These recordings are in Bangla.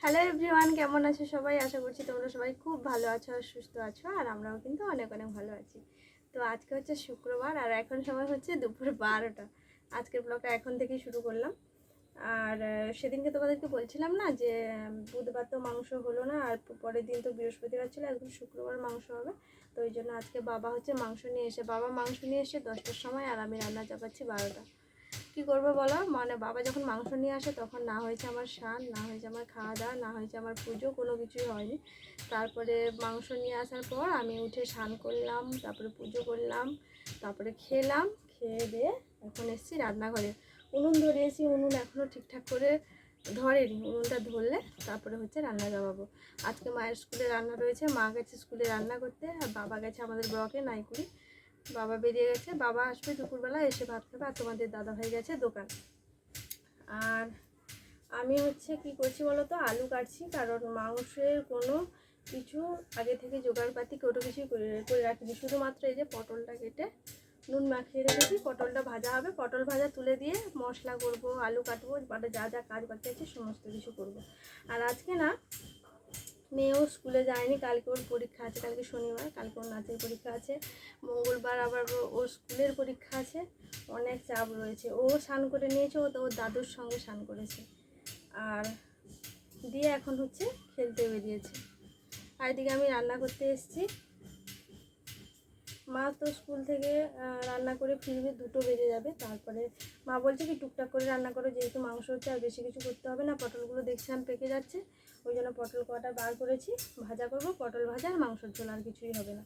হ্যালো এভরিওয়ান, কেমন আছো সবাই? আশা করছি তোমরা সবাই খুব ভালো আছো আর সুস্থ আছো, আর আমরাও কিন্তু অনেক অনেক ভালো আছি। তো আজকে হচ্ছে শুক্রবার আর এখন সময় হচ্ছে দুপুর 12টা। আজকের ব্লগটা এখন থেকেই শুরু করলাম। আর সেদিনকে তোমাদেরকে বলছিলাম না যে বুধবার তো মাংস হলো না, আর পরের দিন তো বৃহস্পতিবার ছিল, একদম শুক্রবার মাংস হবে। তো ওই জন্য আজকে বাবা হচ্ছে মাংস নিয়ে এসে 10টার সময়, আর আমি রান্না চাপাচ্ছি 12টা। কী করবো বলো, মানে বাবা যখন মাংস নিয়ে আসে তখন না হয়েছে আমার স্নান, না হয়েছে আমার খাওয়া দাওয়া, না হয়েছে আমার পুজো, কোনো কিছুই হয়নি। তারপরে মাংস নিয়ে আসার পর আমি উঠে স্নান করলাম, তারপরে পুজো করলাম, তারপরে খেলাম। খেয়ে দিয়ে এখন এসেছি রান্নাঘরে। উনুন ধরিয়েছি, উনুন এখনও ঠিকঠাক করে ধরেনি। উনুনটা ধরলে তারপরে হচ্ছে রান্না জমাবো। আজকে মায়ের স্কুলে রান্না রয়েছে, মা গেছে স্কুলে রান্না করতে, আর বাবা গেছে আমাদের ব্লকে নাইকুড়ি। বাবা বেরিয়ে গেছে, বাবা আসবে দুপুরবেলা, এসে ভাত খাবে। আর তোমাদের দাদাভাই গেছে দোকান। আর আমি হচ্ছে কি করছি বলো তো, আলু কাটছি, কারণ মাংসের কোনো কিছু আগে থেকে জোগাড়পাতি কোনো কিছুই করে রাখিনি। শুধুমাত্র এই যে পটলটা কেটে নুন মাখিয়ে রেখেছি, পটলটা ভাজা হবে, পটল ভাজা তুলে দিয়ে মশলা করব, আলু কাটবো, যা যা কাজ বাকি আছে সমস্ত কিছু করব। আর আজকে না মেয়েও স্কুলে যায়নি, কালকে ওর পরীক্ষা আছে, কালকে শনিবার, কালকে ওর নাচের পরীক্ষা আছে, মঙ্গলবার আবার ওর স্কুলের পরীক্ষা আছে, অনেক চাপ রয়েছে। ও স্নান করে নিয়েছে, ও তো ওর দাদুর সঙ্গে স্নান করেছে, আর দিয়ে এখন হচ্ছে খেলতে বেরিয়েছে। আর এদিকে আমি রান্না করতে এসেছি। মা তো স্কুল থেকে রান্না করে ফিরবে, 2টো বেজে যাবে। তারপরে মা বলছে কি টুকটাক করে রান্না করো, যেহেতু মাংস হচ্ছে আর বেশি কিছু করতে হবে না। পটলগুলো দেখছিলাম পেকে যাচ্ছে, ওই জন্য পটল কটা বার করেছি, ভাজা করব, পটল ভাজা আর মাংসর ঝোল, আর কিছুই হবে না।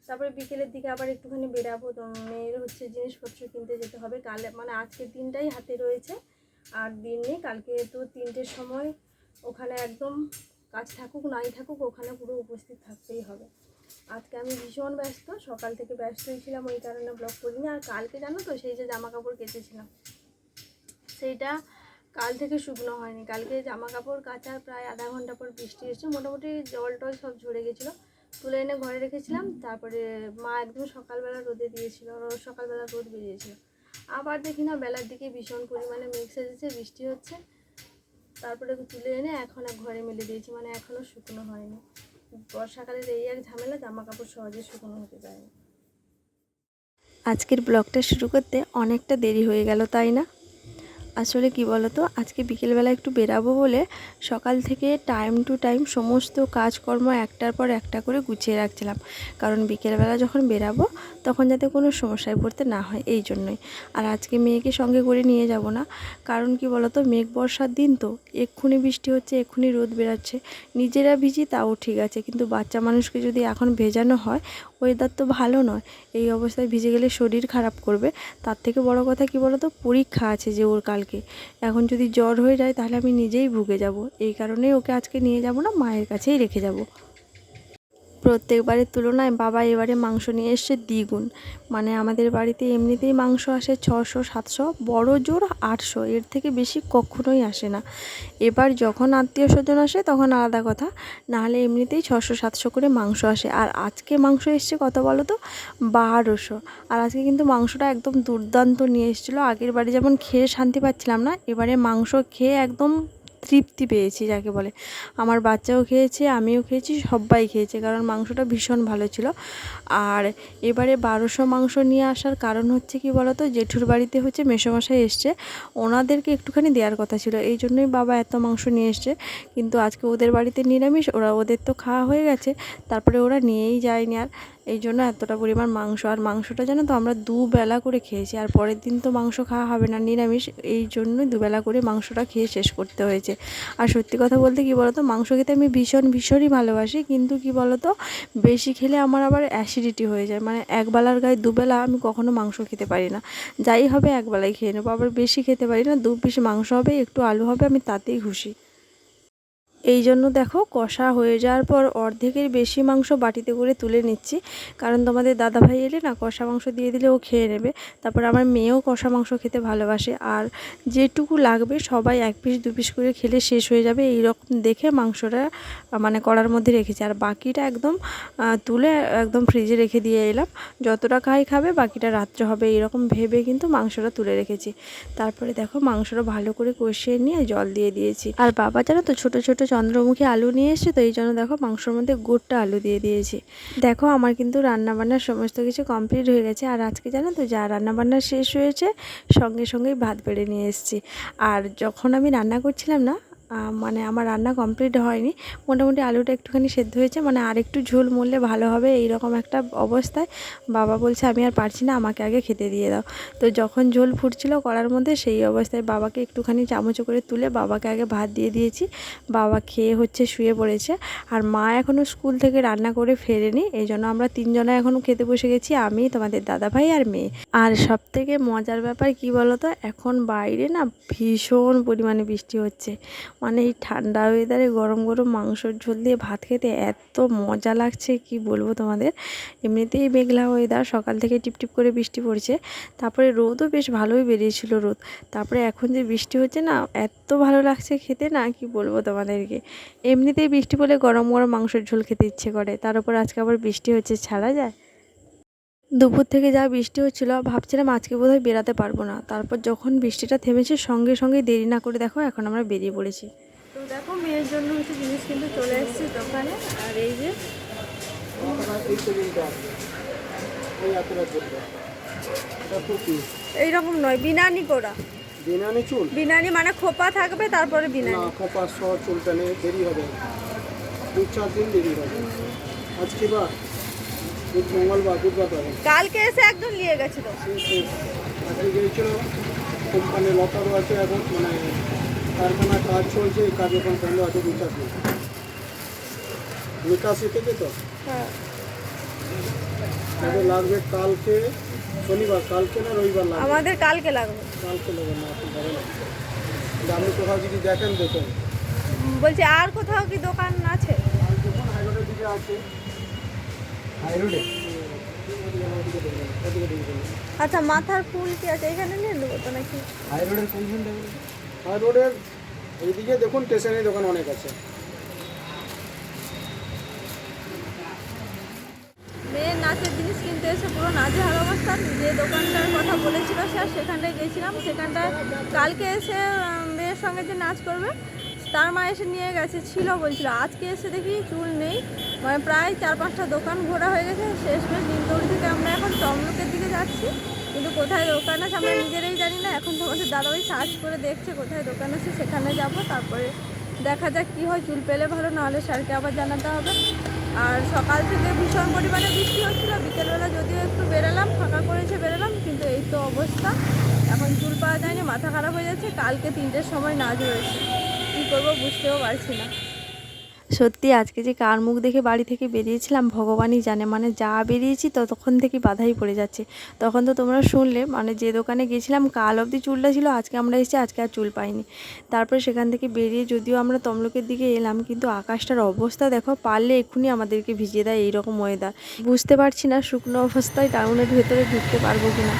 তারপরে বিকেলের দিকে আবার একটুখানি বেরাবো, তো মেয়ের হচ্ছে জিনিসপত্র কিনতে যেতে হবে। কালে মানে আজকের দিনটাই হাতে রয়েছে, আর দিন নেই। কালকে তো 3টের সময় ওখানে একদম কাজ থাকুক নাই থাকুক ওখানে পুরো উপস্থিত থাকতেই হবে। আজকে আমি ভীষণ ব্যস্ত, সকাল থেকে ব্যস্তই ছিলাম, ওই কারণে ব্লগ করিনি। আর কালকে জানো তো, সেই যে জামা কাপড় কেচেছিলাম সেইটা কাল থেকে শুকনো হয়নি। কালকে জামা কাপড় কাচার প্রায় আধা ঘন্টা পর বৃষ্টি এসেছে, মোটামুটি জল টল সব ঝরে গেছিলো, তুলে এনে ঘরে রেখেছিলাম। তারপরে মা একদম সকালবেলা রোদে দিয়েছিল, সকালবেলা রোদ বেরিয়েছিল। আবার দেখি না বেলার দিকে ভীষণ পরিমাণে মেঘ সেজেছে, বৃষ্টি হচ্ছে। তারপরে তুলে এনে এখন ঘরে মেলে দিয়েছি, মানে এখনও শুকনো হয়নি। বর্ষাকালের এই এক ঝামেলা, জামা কাপড় সহজে শুকনো হতে যায় না। আজকের ব্লগটা শুরু করতে অনেকটা দেরি হয়ে গেল, তাই না? আসলে কি বলো তো, আজকে বিকেলবেলা একটু বেরাবো বলে সকাল থেকে টাইম টু টাইম সমস্ত কাজকর্ম একটার পর একটা করে গুছিয়ে রাখছিলাম, কারণ বিকেলবেলা যখন বেরাবো তখন যাতে কোনো সমস্যায় পড়তে না হয়, এই জন্যই। আর আজকে মেয়েকে সঙ্গে করে নিয়ে যাব না, কারণ কি বলো তো, মেঘ বর্ষার দিন তো, এক্ষুনি বৃষ্টি হচ্ছে, এক্ষুনি রোদ বেরাচ্ছে। নিজেরা ভিজি তাও ঠিক আছে, কিন্তু বাচ্চা মানুষকে যদি এখন ভেজানো হয়, ওয়েদার তো ভালো নয়, এই অবস্থায় ভিজে গেলে শরীর খারাপ করবে। তার থেকে বড় কথা কি বলো তো, পরীক্ষা আছে যে ওর কালকে, এখন যদি জ্বর হয়ে যায় তাহলে আমি নিজেই ভুগে যাব। এই কারণেই ওকে আজকে নিয়ে যাব না, মায়ের কাছেই রেখে যাব। প্রত্যেকবারের তুলনায় বাবা এবারে মাংস নিয়ে এসছে দ্বিগুণ। মানে আমাদের বাড়িতে এমনিতেই মাংস আসে 600-700, বড় জোর 800, এর থেকে বেশি কখনোই আসে না। এবার যখন আত্মীয় স্বজন আসে তখন আলাদা কথা, নাহলে এমনিতেই 600-700 করে মাংস আসে। আর আজকে মাংস এসছে কত বলো তো, 1200। আর আজকে কিন্তু মাংসটা একদম দুর্দান্ত নিয়ে এসেছিলো। আগের বাড়ি যেমন খেয়ে শান্তি পাচ্ছিলাম না, এবারে মাংস খেয়ে একদম তৃপ্তি পেয়েছি যাকে বলে। আমার বাচ্চাও খেয়েছে, আমিও খেয়েছি, সবাই খেয়েছে, কারণ মাংসটা ভীষণ ভালো ছিল। আর এবারে 1200 মাংস নিয়ে আসার কারণ হচ্ছে কি বলতো, জেঠুর বাড়িতে হচ্ছে মেসোমশাই এসছে, ওনাদেরকে একটুখানি দেওয়ার কথা ছিল, এই জন্যই বাবা এত মাংস নিয়ে এসছে। কিন্তু আজকে ওদের বাড়িতে নিরামিষ, ওদের তো খাওয়া হয়ে গেছে, তারপরে ওরা নিয়েই যায়নি, আর এই জন্য এতটা পরিমাণ মাংস। আর মাংসটা জানো তো আমরা দুবেলা করে খেয়েছি, আর পরের দিন তো মাংস খাওয়া হবে না, নিরামিষ, এই জন্যই দুবেলা করে মাংসটা খেয়ে শেষ করতে হয়েছে। আর সত্যি কথা বলতে কি বলতো, মাংস খেতে আমি ভীষণই ভালোবাসি, কিন্তু কি বলতো, বেশি খেলে আমার আবার অ্যাসিডিটি হয়ে যায়। মানে একবেলার গায়ে দুবেলা আমি কখনো মাংস খেতে পারি না, যাই হবে একবেলাই খেয়ে নেবো, আবার বেশি খেতে পারি না। 2 পিস মাংস হবে, একটু আলু হবে, আমি তাতেই খুশি। এই জন্য দেখো, কষা হয়ে যাওয়ার পর অর্ধেকের বেশি মাংস বাটিতে করে তুলে নিচ্ছি, কারণ তোমাদের দাদাভাই এলে না, কষা মাংস দিয়ে দিলে ও খেয়ে নেবে। তারপর আমার মেয়েও কষা মাংস খেতে ভালোবাসে, আর যেটুকু লাগবে সবাই 1 পিস 2 পিস করে খেলে শেষ হয়ে যাবে, এই রকম দেখে মাংসটা মানে কড়ার মধ্যে রেখেছি। আর বাকিটা একদম তুলে একদম ফ্রিজে রেখে দিয়ে এলাম, যতটা খাবে বাকিটা রাত্রে হবে, এইরকম ভেবে কিন্তু মাংসটা তুলে রেখেছি। তারপরে দেখো মাংসটা ভালো করে কষিয়ে নিয়ে জল দিয়ে দিয়েছি। আর বাবা জানো তো, ছোটো ছোটো চন্দ্রমুখী আলু নিয়ে এসেছে, তো এই জন্য দেখো মাংসর মধ্যে গোটা আলু দিয়ে দিয়েছি। দেখো আমার কিন্তু রান্নাবান্নার সমস্ত কিছু কমপ্লিট হয়ে গেছে। আর আজকে জানো তো, যা রান্নাবান্না শেষ হয়েছে সঙ্গে সঙ্গেই ভাত বেড়ে নিয়ে এসেছি। আর যখন আমি রান্না করছিলাম না, মানে আমার রান্না কমপ্লিট হয়নি, মোটামুটি আলুটা একটুখানি সেদ্ধ হয়েছে, মানে আর একটু ঝোল মরলে ভালো হবে এইরকম একটা অবস্থায় বাবা বলছে আমি আর পারছি না, আমাকে আগে খেতে দিয়ে দাও। তো যখন ঝোল ফুটছিল কড়ার মধ্যে, সেই অবস্থায় বাবাকে একটুখানি চামচ করে তুলে বাবাকে আগে ভাত দিয়ে দিয়েছি। বাবা খেয়ে হচ্ছে শুয়ে পড়েছে। আর মা এখনও স্কুল থেকে রান্না করে ফেরেনি, এই জন্য আমরা তিনজনে এখনও খেতে বসে গেছি, আমি, তোমাদের দাদাভাই আর মেয়ে। আর সবথেকে মজার ব্যাপার কি বলো তো, এখন বাইরে না ভীষণ পরিমাণে বৃষ্টি হচ্ছে। মানে এই ঠান্ডা ওয়েদারে গরম গরম মাংসর ঝোল দিয়ে ভাত খেতে এত মজা লাগছে কি বলবো তোমাদের। এমনিতেই মেঘলা ওয়েদার, সকাল থেকে টিপটিপ করে বৃষ্টি পড়ছে, তারপরে রোদও বেশ ভালোই বেরিয়েছিল রোদ, তারপরে এখন যে বৃষ্টি হচ্ছে না, এত ভালো লাগছে খেতে না কি বলবো তোমাদেরকে। এমনিতেই বৃষ্টি পড়লে গরম গরম মাংসের ঝোল খেতে ইচ্ছে করে, তার উপর আজকে আবার বৃষ্টি হচ্ছে, ছাড়া যায়? দুপুর থেকে যা বৃষ্টি হচ্ছিলো, ভাবছিলাম আজকে বোধহয় বেরাতে পারবো না, তারপর যখন বৃষ্টিটা থেমেছে সঙ্গে সঙ্গে দেরি না করে দেখো এখন আমরা বেরিয়ে পড়েছি। তো দেখো মেয়ের জন্য হচ্ছে জিনিস কিন্তু চলে এসেছে দোকানে। আর এই যে এইরকম নয়, বিনানি করা। বিনানি চুল? বিনানি মানে খোপা থাকবে তারপরে বিনানি। না, খোপা সহ চুলটা নিয়ে দেরি হবে, 2-4 দিন দেরি হবে। আজকে বা মঙ্গলবার, বুধবার পাবে। কালকে এসে একদম নিয়ে গেছে তো। আজকে গিয়েছিল কোম্পানি, লতারও আছে এখন, মানে কারখানা কাজ চলছে, এই কাজ এখন বন্ধ আছে 2-4 দিন। নিকাশি থেকে তো হ্যাঁ, আমাদের লাগবে কালকে শনিবার, কালকে না রবিবার লাগবে। আমাদের কালকে লাগবে। কালকে লাগবে না, এখন হবে না। আপনি কোথাও যদি দেখেন দেখেন। বলছি আর কোথাও কি দোকান আছে? আর যখন হাইরোডের দিকে আছে, হাইরোডে আচ্ছা, মাথার ফুল কি আছে এখানে নিয়ে নেবো তো নাকি? হাইরোডের কোনখান থেকে? হাইরোডের এইদিকে দেখুন, স্টেশনের দোকান অনেক আছে। মেয়ের নাচের জিনিস কিনতে এসে পুরো নাজেহাল অবস্থা। যে দোকানটার কথা বলেছিল স্যার, সেখানটায় গেছিলাম, সেখানটায় কালকে এসে মেয়ের সঙ্গে যে নাচ করবে তার মা এসে নিয়ে গেছে, ছিল বলছিল। আজকে এসে দেখি চুল নেই, মানে প্রায় 4-5টা দোকান ঘোরা হয়ে গেছে। শেষমেশ নিমতৌড়ি থেকে আমরা এখন তমলুকের দিকে যাচ্ছি, কিন্তু কোথায় দোকান আছে আমরা নিজেরাই জানি না। এখন তোমাদের দাদাভাই সার্চ করে দেখছে কোথায় দোকান আছে, সেখানে যাব, তারপরে দেখা যাক কী হয়। চুল পেলে ভালো, নাহলে স্যারকে আবার জানাতে হবে। আর সকাল থেকে ভীষণ পরিমাণে বৃষ্টি হচ্ছিলো, বিকেলবেলা যদিও একটু বেরোলাম, ফাঁকা করেছে বেরোলাম, কিন্তু এই তো অবস্থা। এখন চুল পাওয়া যায়নি, মাথা খারাপ হয়ে যাচ্ছে। কালকে 3টের সময় নাচ রয়েছে, কী করবো বুঝতেও পারছি না। সত্যি আজকে যে কার মুখ দেখে বাড়ি থেকে বেরিয়েছিলাম ভগবানই জানে, মানে যা বেরিয়েছি ততক্ষণ থেকে বাধাই পড়ে যাচ্ছে। তখন তো তোমরা শুনলে, মানে যে দোকানে গেছিলাম কাল অবধি চুলটা ছিল, আজকে আমরা এসেছি, আজকে আর চুল পাইনি। তারপরে সেখান থেকে বেরিয়ে যদিও আমরা তমলুকের দিকে এলাম, কিন্তু আকাশটার অবস্থা দেখো, পারলে এক্ষুনি আমাদেরকে ভিজিয়ে দেয় এইরকম ওয়েদার। বুঝতে পারছি না শুকনো অবস্থায় টাউনের ভেতরে ঢুকতে পারবো কিনা।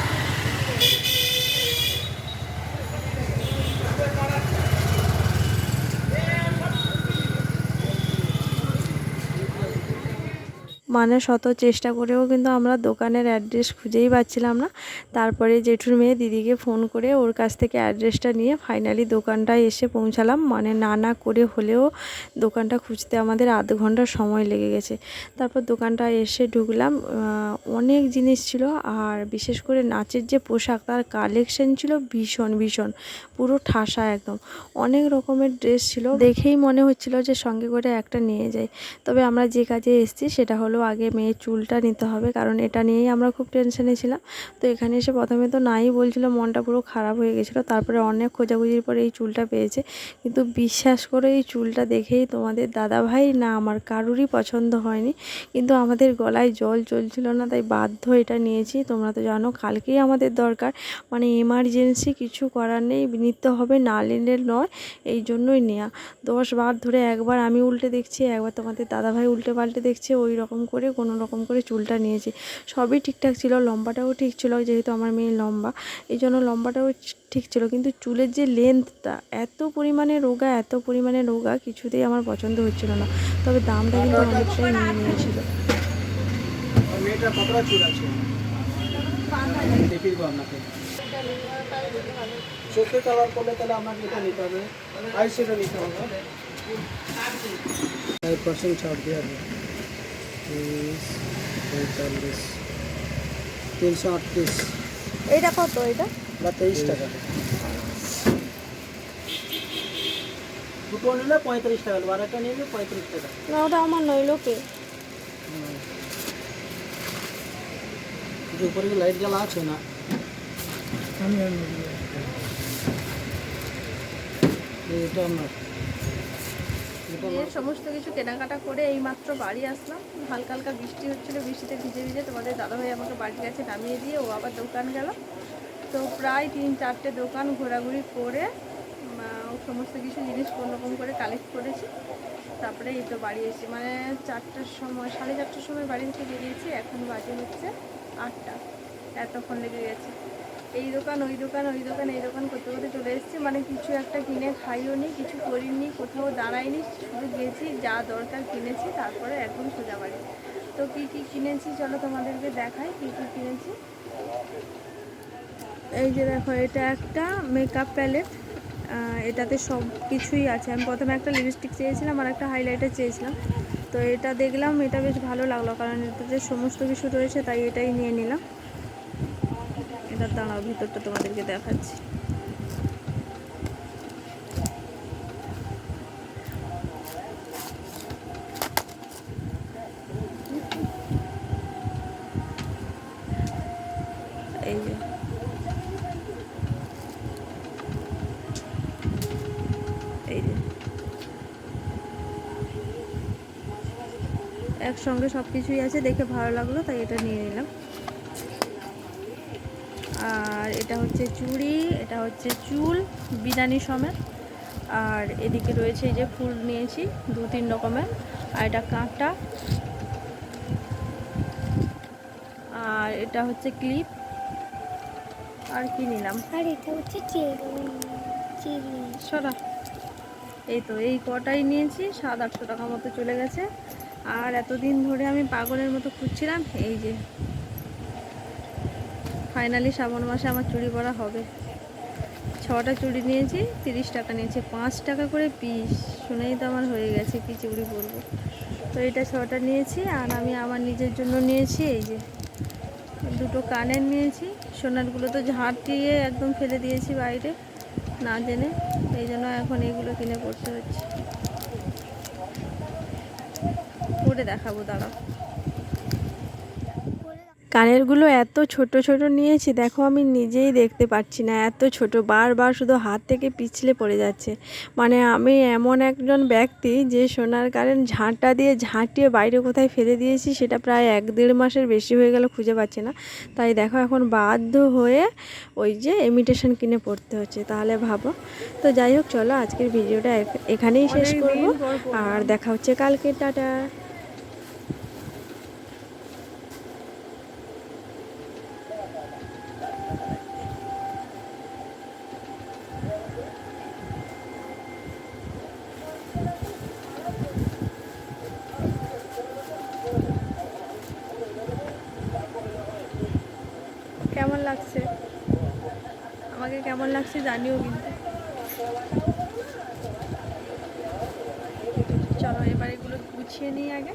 মানে শত চেষ্টা করেও কিন্তু আমরা দোকানের অ্যাড্রেস খুঁজেই পাচ্ছিলাম না। তারপরে জেঠুর মেয়ে দিদিকে ফোন করে ওর কাছ থেকে অ্যাড্রেসটা নিয়ে ফাইনালি দোকানটায় এসে পৌঁছালাম। মানে না করে হলেও দোকানটা খুঁজতে আমাদের আধ ঘন্টা সময় লেগে গেছে। তারপর দোকানটায় এসে ঢুকলাম, অনেক জিনিস ছিল, আর বিশেষ করে নাচের যে পোশাক তার কালেকশন ছিল ভীষণ ভীষণ, পুরো ঠাসা একদম। অনেক রকমের ড্রেস ছিল, দেখেই মনে হচ্ছিল যে সঙ্গে করে একটা নিয়ে যাই। তবে আমরা যে কাজে এসেছি সেটা হলো আগে মেয়ের চুলটা নিতে হবে, কারণ এটা নিয়েই আমরা খুব টেনশনে ছিলাম। তো এখানে এসে প্রথমে তো নাই বলছিল, মনটা পুরো খারাপ হয়ে গেছিলো। তারপরে অনেক খোঁজাখুঁজির পরে এই চুলটা পেয়েছে, কিন্তু বিশ্বাস করে এই চুলটা দেখেই তোমাদের দাদাভাই না আমার কারুরই পছন্দ হয়নি। কিন্তু আমাদের গলায় জল চলছিল না, তাই বাধ্য এটা নিয়েছি। তোমরা তো জানো কালকেই আমাদের দরকার, মানে এমার্জেন্সি, কিছু করার নেই, নিতে হবে, না নিলে নয়, এই জন্যই নেওয়া। 10 বার ধরে একবার আমি উল্টে দেখছি, একবার তোমাদের দাদাভাই উল্টে পাল্টে দেখছে, ওই রকম করে কোনো রকম করে চুলটা নিয়েছি। সবই ঠিকঠাক ছিল, লম্বাটাও ঠিক ছিল, যেহেতু আমার মেয়ে লম্বা এই জন্য লম্বাটাও ঠিক ছিল, কিন্তু চুলের যে লেন্থটা এত পরিমাণে রোগা কিছুতেই আমার পছন্দ হচ্ছিল না। তবে দামটা কিন্তু অনেকটাই নিয়ে নিয়েছিল। মেয়েটা কতটা চুল আছে দেখিয়ে দেবো আপনাকে। চোখে কালার করলে তাহলে আপনাকে এটা নিতে হবে, আই সেটা নিতে হবে। 5% ছাড় দেওয়া হবে 45 338 এইটা কত এটা? বা 23 টাকা। দুটো নিলে 35 টাকা, আর একটা নিলে 35 টাকা। না ওটা আমার নয় লোকে। উপরে লাইট জ্বালা আছে না? এটা আমার দিয়ে সমস্ত কিছু কেনাকাটা করে এই মাত্র বাড়ি আসলাম। হালকা হালকা বৃষ্টি হচ্ছিলো, বৃষ্টিতে ভিজে ভিজে তোমাদের দাদাভাই আমাকে বাড়ির কাছে নামিয়ে দিয়ে ও আবার দোকান গেল। তো প্রায় 3-4টে দোকান ঘোরাঘুরি করে সমস্ত কিছু জিনিস কোনোরকম করে কালেক্ট করেছি। তারপরে এই তো বাড়ি এসেছি, মানে 4টার সময়, 4:30টার সময় বাড়ি থেকে বেরিয়েছি। এখন বাজে হচ্ছে 8টা। এতক্ষণ লেগে গেছে এই দোকান ওই দোকান ওই দোকান এই দোকান করতে করতে চলে এসেছি। মানে কিছু একটা কিনে খাইও নি, কিছু করিনি, কোথাও দাঁড়াইনি, শুধু গেছি, যা দরকার কিনেছি, তারপরে এখন সোজা বাড়ি। তো কী কী কিনেছি চলো তোমাদেরকে দেখাই কী কী কিনেছি। এই যে দেখো, এটা একটা মেকআপ প্যালেট, এটাতে সব কিছুই আছে। আমি প্রথমে একটা লিপস্টিক চেয়েছিলাম আর একটা হাইলাইটার চেয়েছিলাম, তো এটা দেখলাম, এটা বেশ ভালো লাগলো কারণ এটাতে সমস্ত কিছু রয়েছে, তাই এটাই নিয়ে নিলাম। এটা দাঁড়াও, ভিতরটা তোমাদেরকে দেখাচ্ছি। এই যে এই যে একসঙ্গে সব কিছুই আছে, দেখে ভালো লাগলো তাই এটা নিয়ে নিলাম। আর এটা হচ্ছে চুড়ি, এটা হচ্ছে চুল বিনানি সমেত, আর এদিকে রয়েছে এই যে ফুল নিয়েছি 2-3 রকমের, আর এটা কাঁটা, আর এটা হচ্ছে ক্লিপ, আর কি নিলাম, আর এটা হচ্ছে চিলি সরা। এই তো এই কটাই নিয়েছি, 700-800 টাকা মতো চলে গেছে। আর এতদিন ধরে আমি পাগলের মতো খুঁজছিলাম, এই যে ফাইনালি শ্রাবণ মাসে আমার চুড়ি পরা হবে। 6টা চুড়ি নিয়েছি, 30 টাকা নিয়েছে, 5 টাকা করে পিস। শুনেই তো আমার হয়ে গেছে কি চুড়ি পরবো। তো এটা 6টা নিয়েছি। আর আমি আমার নিজের জন্য নিয়েছি এই যে 2টো কানের নিয়েছি। সোনারগুলো তো ঝাঁটিয়ে একদম ফেলে দিয়েছি বাইরে না জেনে, এই জন্য এখন এইগুলো কিনে পড়তে হচ্ছে। পরে দেখাবো, দাঁড়াও। কানেরগুলো এত ছোট ছোট নিয়েছি, দেখো আমি নিজেই দেখতে পাচ্ছি না, এত ছোট, বারবার শুধু হাত থেকে পিছলে পড়ে যাচ্ছে। মানে আমি এমন একজন ব্যক্তি যে সোনার কানের ঝাঁটা দিয়ে ঝাঁটিয়ে বাইরে কোথায় ফেলে দিয়েছি, সেটা প্রায় 1-1.5 মাসের বেশি হয়ে গেল, খুঁজে পাচ্ছি না। তাই দেখো এখন বাধ্য হয়ে ওই যে ইমিটেশন কিনে পড়তে হচ্ছে। তাহলে ভাবো। তো যাই হোক, চলো আজকের ভিডিওটা এখানেই শেষ করব, আর দেখা হচ্ছে কালকে। টাটা। কেমন লাগছে আমাকে, কেমন লাগছে জানিও কিন্তু। চলো এবার এগুলো গুছিয়ে নিই আগে।